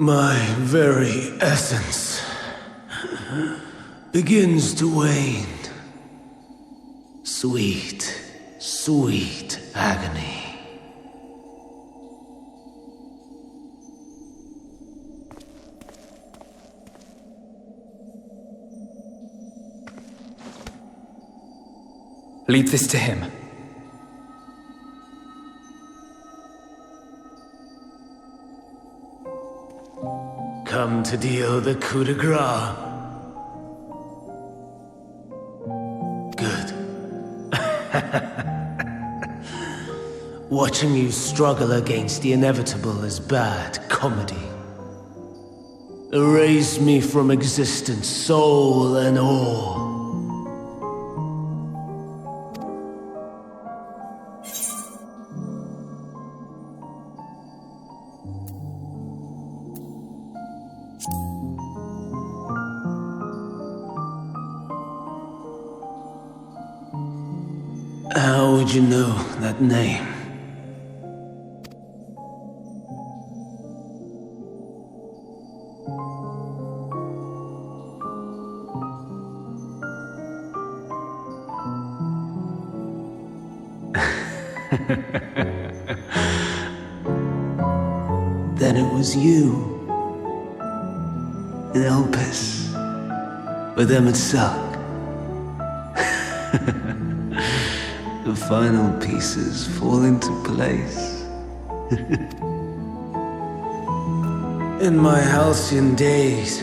My very essence begins to wane. Sweet, sweet agony. Leave this to him. Come to deal the coup de grace. Good. Watching you struggle against the inevitable is bad comedy. Erase me from existence, soul and all. How would you know that name? Then it was you, in Elpis, with MSQ. The final pieces fall into place. In my halcyon days,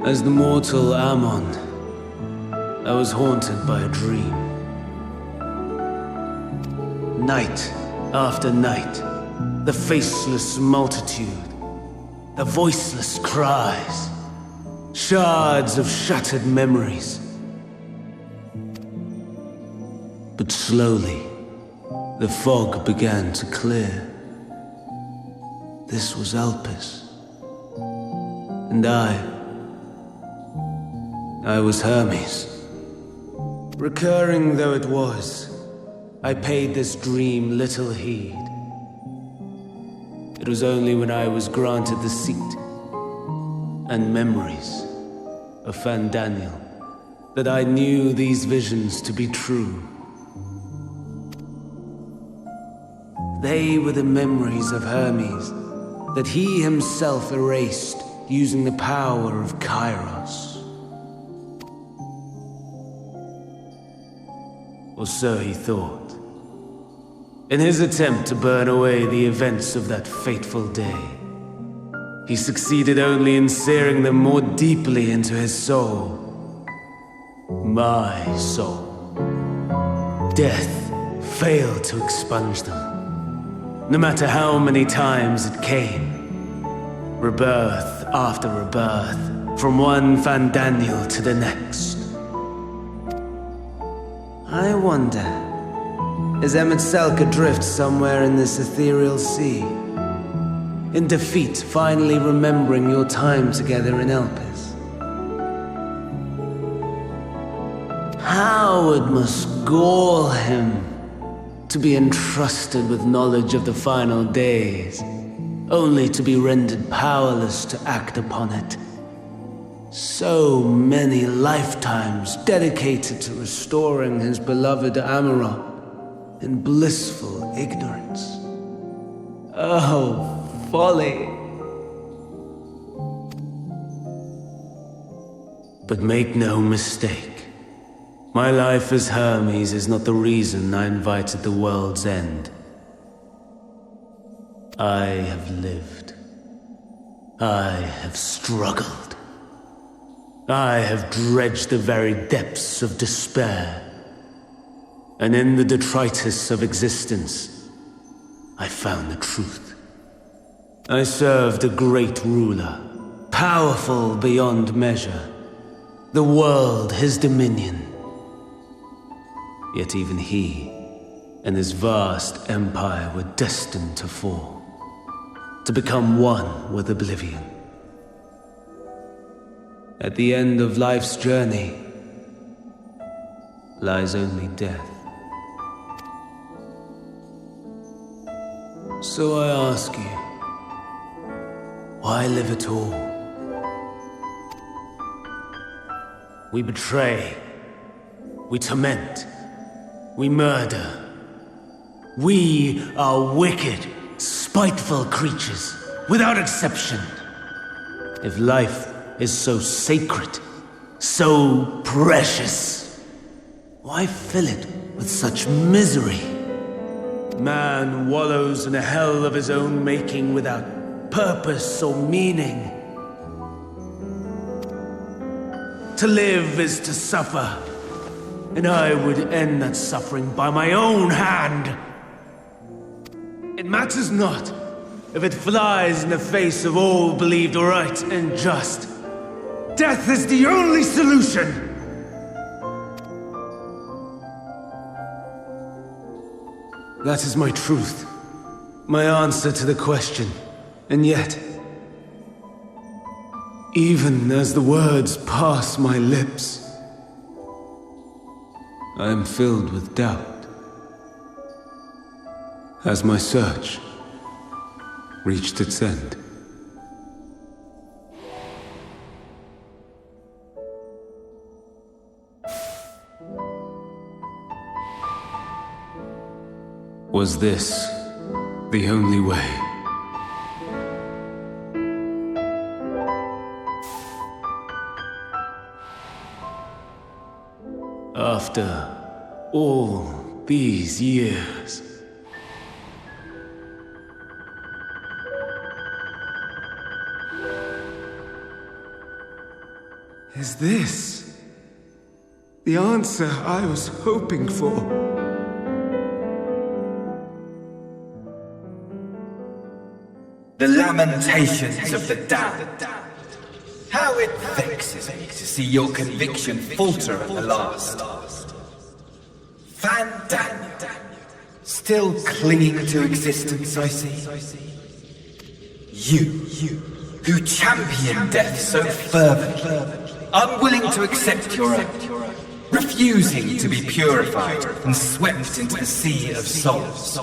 as the mortal Ammon, I was haunted by a dream. Night after night, the faceless multitude, the voiceless cries, shards of shattered memories. But slowly, the fog began to clear. This was Elpis. And I was Hermes. Recurring though it was, I paid this dream little heed. It was only when I was granted the seat and memories of Fandaniel that I knew these visions to be true. They were the memories of Hermes that he himself erased using the power of Kairos. Or so he thought. In his attempt to burn away the events of that fateful day, he succeeded only in searing them more deeply into his soul. My soul. Death failed to expunge them. No matter how many times it came, rebirth after rebirth, from one Fandaniel to the next. I wonder, is MSQ adrift somewhere in this ethereal sea? In defeat, finally remembering your time together in Elpis? How it must gall him to be entrusted with knowledge of the final days, only to be rendered powerless to act upon it. So many lifetimes dedicated to restoring his beloved Amarok in blissful ignorance. Oh, folly! But make no mistake. My life as Hermes is not the reason I invited the world's end. I have lived. I have struggled. I have dredged the very depths of despair. And in the detritus of existence, I found the truth. I served a great ruler, powerful beyond measure. The world, his dominion. Yet even he and his vast empire were destined to fall, to become one with oblivion. At the end of life's journey lies only death. So I ask you, Why live at all? We betray. We torment. We murder. We are wicked, spiteful creatures, without exception. If life is so sacred, so precious, why fill it with such misery? Man wallows in a hell of his own making without purpose or meaning. To live is to suffer, and I would end that suffering by my own hand. It matters not if it flies in the face of all believed right and just. Death is the only solution! That is my truth, my answer to the question. And yet, even as the words pass my lips, I am filled with doubt. Has my search reached its end? Was this the only way? After all these years. Is this the answer I was hoping for? The lamentations of the damned. How it vexes me to see your conviction falter at the last. Van Daniel, still clinging to existence, I see. You, who champion death so fervently, unwilling to accept your own, refusing to be purified and swept into the sea of souls,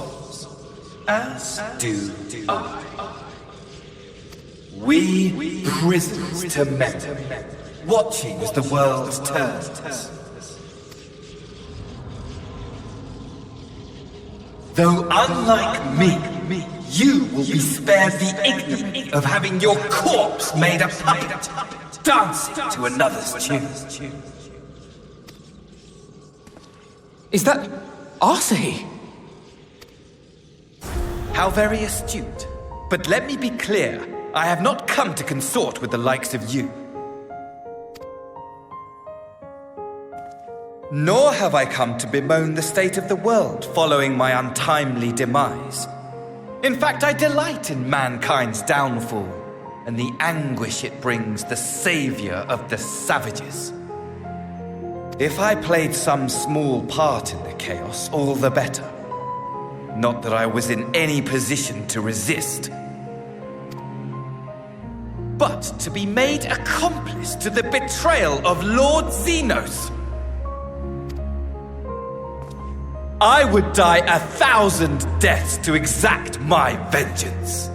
as do I. We prisoners to memory, watching as the world turns. Though unlike me, you will be spared the ignominy of having your corpse made a puppet, dancing to another's tune. Is that Arsahi? How very astute. But let me be clear, I have not come to consort with the likes of you. Nor have I come to bemoan the state of the world following my untimely demise. In fact, I delight in mankind's downfall and the anguish it brings the savior of the savages. If I played some small part in the chaos, all the better. Not that I was in any position to resist. But to be made accomplice to the betrayal of Lord Xenos. I would die 1,000 deaths to exact my vengeance.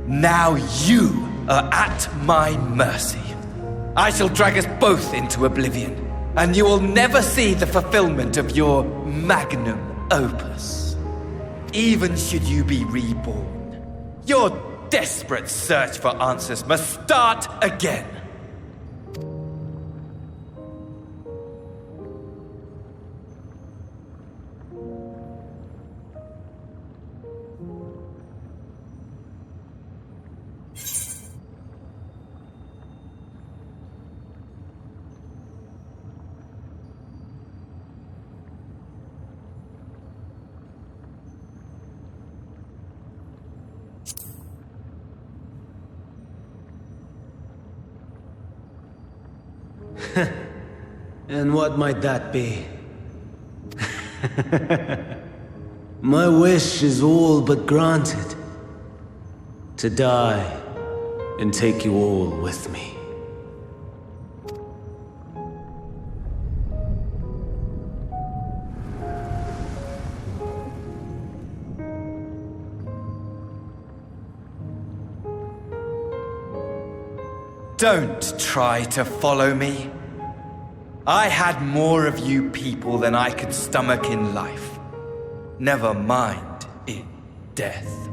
Now you are at my mercy. I shall drag us both into oblivion, and you will never see the fulfillment of your magnum opus. Even should you be reborn, your desperate search for answers must start again. And what might that be? My wish is all but granted. To die and take you all with me. Don't try to follow me. I had more of you people than I could stomach in life. Never mind in death.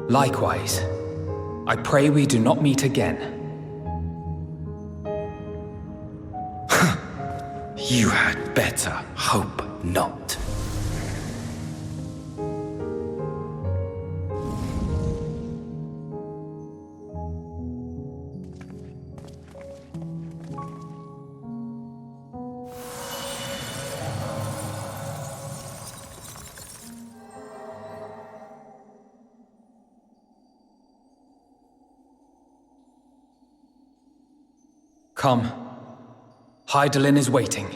Likewise, I pray we do not meet again. You had better hope not. Come. Hydaelyn is waiting.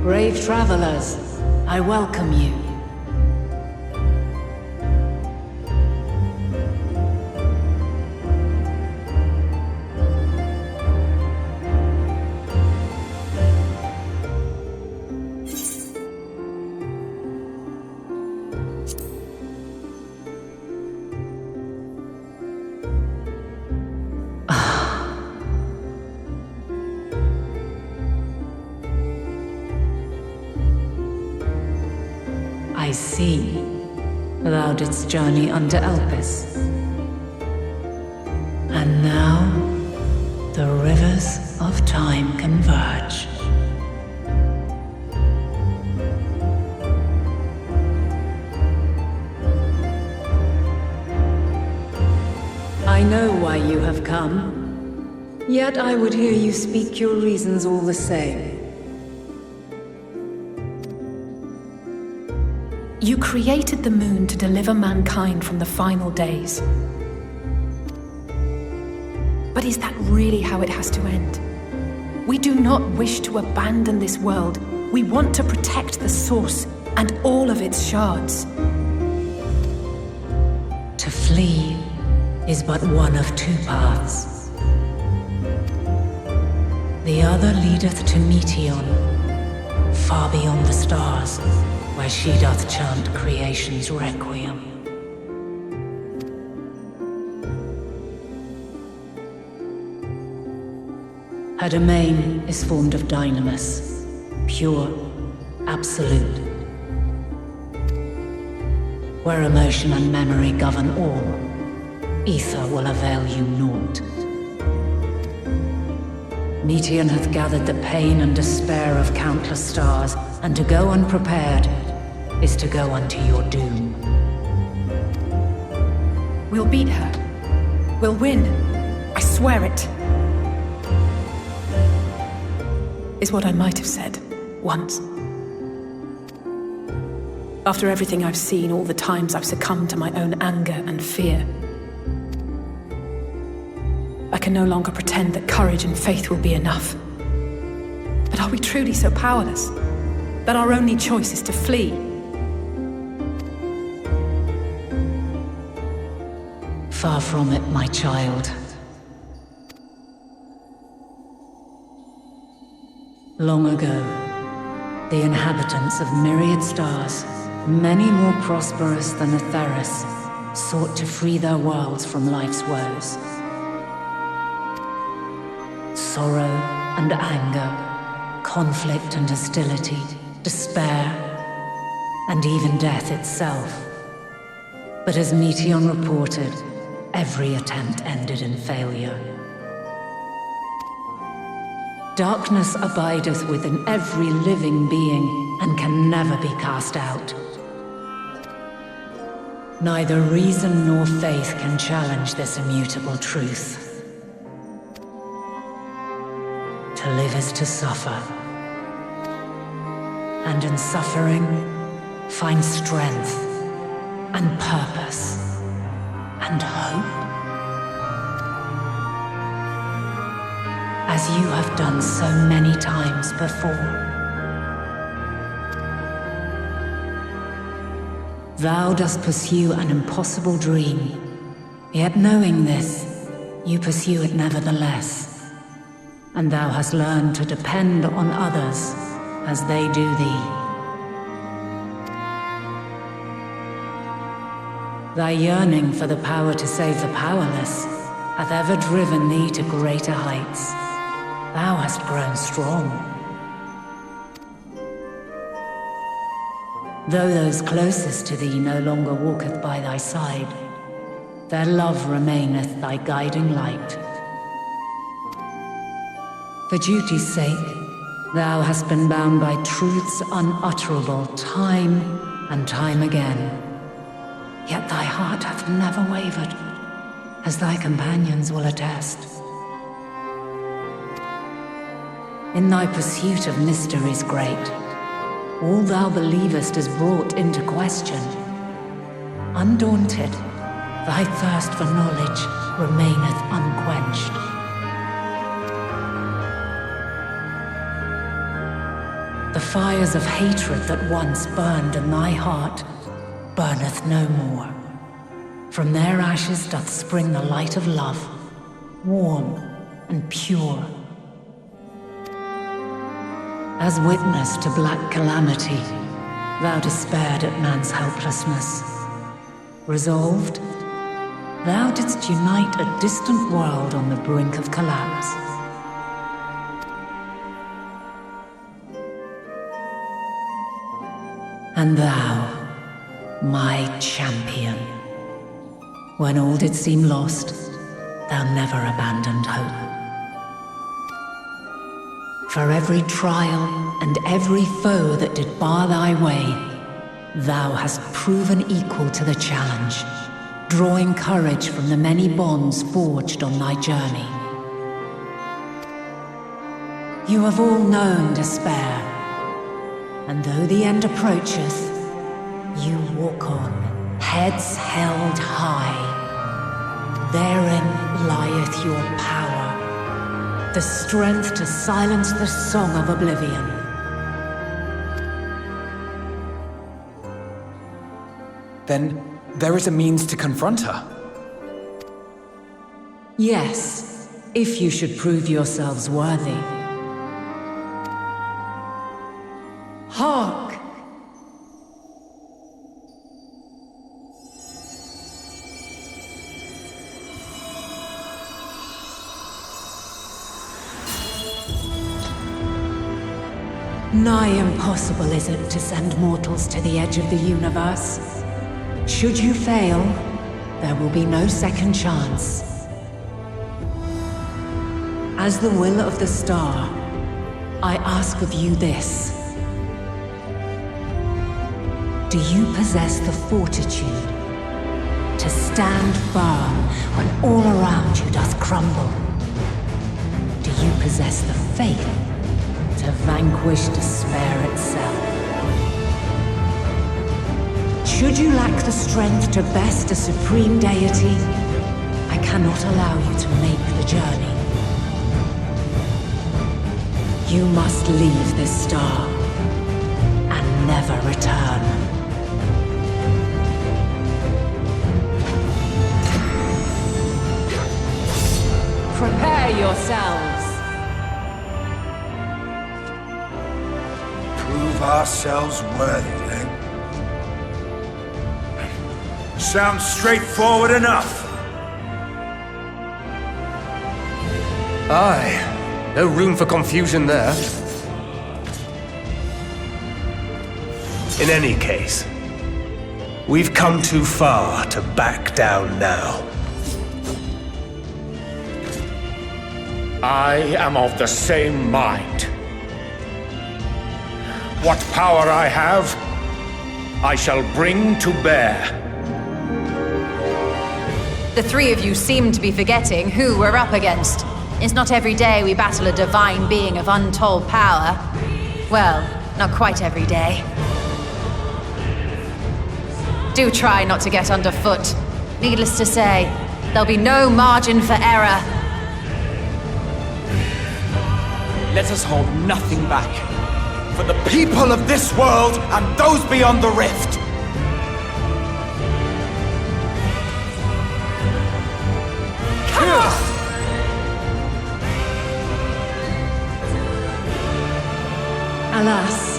Brave travelers, I welcome you. I see. Thou didst journey under Elpis. And now, the rivers of time converge. I know why you have come, yet I would hear you speak your reasons all the same. You created the moon to deliver mankind from the final days. But is that really how it has to end? We do not wish to abandon this world. We want to protect the source and all of its shards. To flee is but one of two paths. The other leadeth to Meteon, far beyond the stars, where she doth chant creation's requiem. Her domain is formed of dynamis, pure, absolute, where emotion and memory govern all. Ether will avail you naught. Meteon hath gathered the pain and despair of countless stars, and to go unprepared is to go unto your doom. We'll beat her. We'll win. I swear it. Is what I might have said once. After everything I've seen, all the times I've succumbed to my own anger and fear, I can no longer pretend that courage and faith will be enough. But are we truly so powerless that our only choice is to flee? Far from it, my child. Long ago, the inhabitants of myriad stars, many more prosperous than Atheris, sought to free their worlds from life's woes. Sorrow and anger, conflict and hostility, despair, and even death itself. But as Meteon reported, every attempt ended in failure. Darkness abideth within every living being and can never be cast out. Neither reason nor faith can challenge this immutable truth. To live is to suffer, and in suffering, find strength and purpose and hope? As you have done so many times before. Thou dost pursue an impossible dream, yet knowing this, you pursue it nevertheless. And thou hast learned to depend on others as they do thee. Thy yearning for the power to save the powerless hath ever driven thee to greater heights. Thou hast grown strong. Though those closest to thee no longer walketh by thy side, their love remaineth thy guiding light. For duty's sake, thou hast been bound by truths unutterable time and time again. Yet thy heart hath never wavered, as thy companions will attest. In thy pursuit of mysteries great, all thou believest is brought into question. Undaunted, thy thirst for knowledge remaineth unquenched. The fires of hatred that once burned in thy heart burneth no more. From their ashes doth spring the light of love, warm and pure. As witness to black calamity, thou despaired at man's helplessness. Resolved, thou didst unite a distant world on the brink of collapse. And thou, my champion, when all did seem lost, thou never abandoned hope. For every trial and every foe that did bar thy way, thou hast proven equal to the challenge, drawing courage from the many bonds forged on thy journey. You have all known despair, and though the end approacheth, you walk on, heads held high. Therein lieth your power. The strength to silence the song of oblivion. Then there is a means to confront her. Yes, if you should prove yourselves worthy. Hark! Nigh impossible is it to send mortals to the edge of the universe. Should you fail, there will be no second chance. As the will of the star, I ask of you this. Do you possess the fortitude to stand firm when all around you doth crumble? Do you possess the faith to vanquish despair itself? Should you lack the strength to best a supreme deity, I cannot allow you to make the journey. You must leave this star and never return. Prepare yourselves. Prove ourselves worthy, then. Sounds straightforward enough. Aye. No room for confusion there. In any case, we've come too far to back down now. I am of the same mind. What power I have, I shall bring to bear. The three of you seem to be forgetting who we're up against. It's not every day we battle a divine being of untold power. Well, not quite every day. Do try not to get underfoot. Needless to say, there'll be no margin for error. Let us hold nothing back. For the people of this world and those beyond the rift. Alas,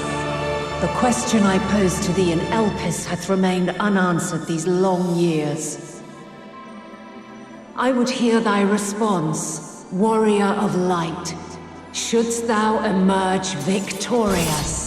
the question I posed to thee in Elpis hath remained unanswered these long years. I would hear thy response, warrior of light. Shouldst thou emerge victorious?